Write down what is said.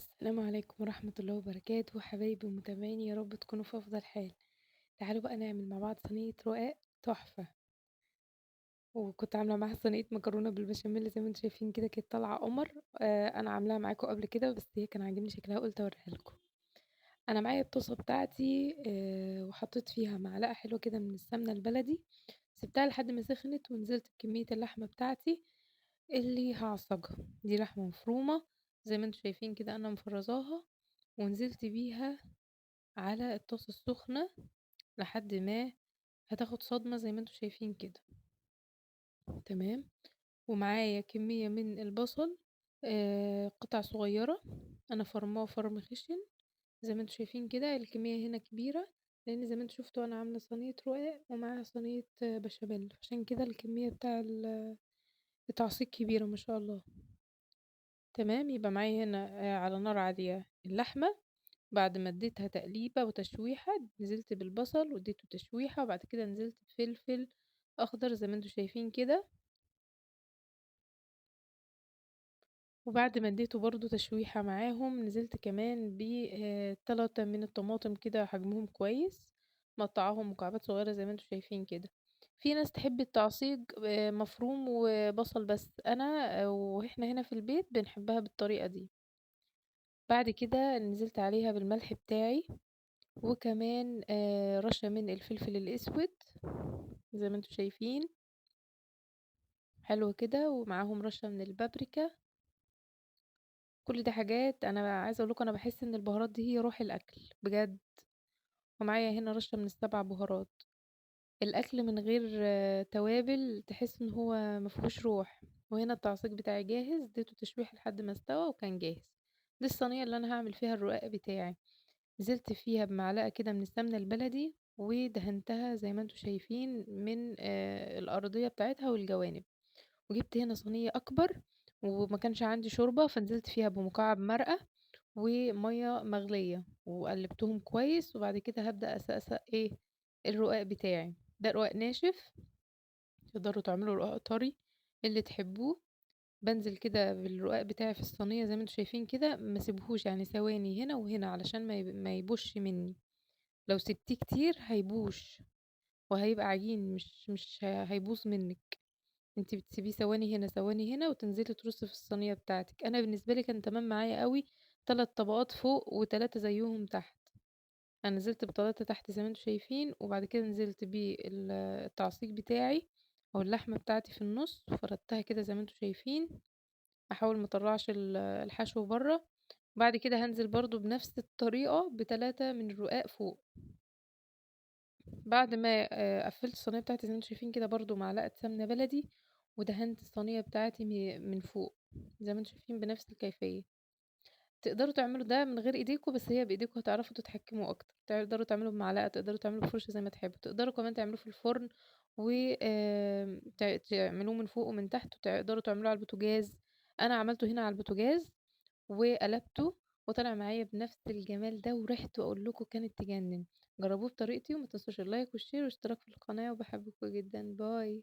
السلام عليكم ورحمة الله وبركاته حبايبي ومتابعيني يا رب تكونوا في أفضل حال. تعالوا بقى نعمل مع بعض صينية رقاق تحفة. وكنت عاملة معاها صينية مكرونة بالبشاميل زي ما انتم شايفين كده كانت طالعة قمر. أنا عاملاها معاكم قبل كده بس هي كان عاجبني شكلها قلت أوريها لكم. أنا معايا الطاسة بتاعتي وحطيت فيها معلقة حلوة كده من السمنة البلدي. سبتها لحد ما سخنت ونزلت بكمية اللحمة بتاعتي اللي هعصجها. دي لحمة مفرومة زي ما انتم شايفين كده أنا مفرزاها ونزلت بيها على الطاسة السخنة لحد ما هتاخد صدمة زي ما انتم شايفين كده. تمام. ومعايا كمية من البصل قطع صغيرة. انا فرماه فرم خشن زي ما انتم شايفين كده الكمية هنا كبيرة لان زي ما انتم شفتوا انا عاملة صينية رقاق ومعاها صينية بشاميل عشان كده الكمية بتاع التعصيق كبيرة ما شاء الله. تمام يبقى معايا هنا على نار عالية اللحمة. بعد ما اديتها تقليبة وتشويحة نزلت بالبصل واديته تشويحة وبعد كده نزلت بفلفل اخضر زي ما انتم شايفين كده. وبعد ما اديته برضو تشويحة معاهم نزلت كمان ب3 من الطماطم كده حجمهم كويس مقطعاهم مكعبات صغيرة زي ما انتم شايفين كده. في ناس تحب التعصيج مفروم وبصل بس انا واحنا هنا في البيت بنحبها بالطريقة دي. بعد كده نزلت عليها بالملح بتاعي وكمان رشة من الفلفل الأسود زي ما انتم شايفين. حلو كده ومعاهم رشة من البابريكا. كل دي حاجات أنا عايزة أقول لكم أنا باحس إن البهارات دي هي روح الأكل بجد. ومعايا هنا رشة من ال7 بهارات. الأكل من غير توابل تحس إن هو ما فيهوش روح. وهنا التعصيج بتاعي جاهز اديته تشويح لحد ما استوى وكان جاهز. دي الصينية اللي أنا هاعمل فيها الرقاق بتاعي. نزلت فيها بمعلقة كده من السمنة البلدي ودهنتها زي ما انتم شايفين من الأرضية بتاعتها والجوانب. وجبت هنا صينية أكبر وما كانش عندي شوربة فنزلت فيها بمكعب مرقة ومية مغلية وقلبتهم كويس وبعد كده هبدأ أسقسق الرقاق بتاعي. ده رقاق ناشف. تقدروا تعملوا رقاق طري اللي تحبوه. بنزل كده بالرقاق بتاعي في الصينية زي ما انتم شايفين كده ما سيبهوش يعني ثواني هنا وهنا علشان ما يبوش مني. لو سبتيه كتير هيبوش وهيبقى عجين مش هيبوظ منك. انت بتسيبيه ثواني هنا ثواني هنا وتنزلي ترصي في الصينية بتاعتك. انا بالنسبة لي كان تمام معايا قوي 3 طبقات فوق و3 زيهم تحت. انا نزلت ب3 تحت زي ما انتم شايفين وبعد كده نزلت بالتعصيق بتاعي او اللحمة بتاعتي في النص وفردتها كده زي ما انتم شايفين. احاول ما اطلعش الحشو بره. بعد كده هنزل برضو بنفس الطريقة ب3 من الرقاق فوق. بعد ما قفّلت الصينية بتاعتي زي ما أنتم شايفين كده برضه معلقة سمنة بلدي، ودهنت الصينية بتاعتي من فوق، زي ما أنتم شايفين بنفس الكيفية. تقدروا تعملوا ده من غير إيديكم، بس هي بإيديكم هتعرفوا تتحكموا أكتر، تقدروا تعملوا بمعلقة، تقدروا تعملوا بفرشة زي ما تحبوا، تقدروا كمان تعملوه في الفرن و تعملوه من فوق ومن تحت، وتقدروا تعملوه على البوتاجاز. أنا عملته هنا على البوتاجاز وقلبته وطلع معايا بنفس الجمال ده وريحته أقول لكم كانت تجنن. جربوه بطريقتي وما تنسوش اللايك والشير والاشتراك في القناة وباحبكم جدًا، باي.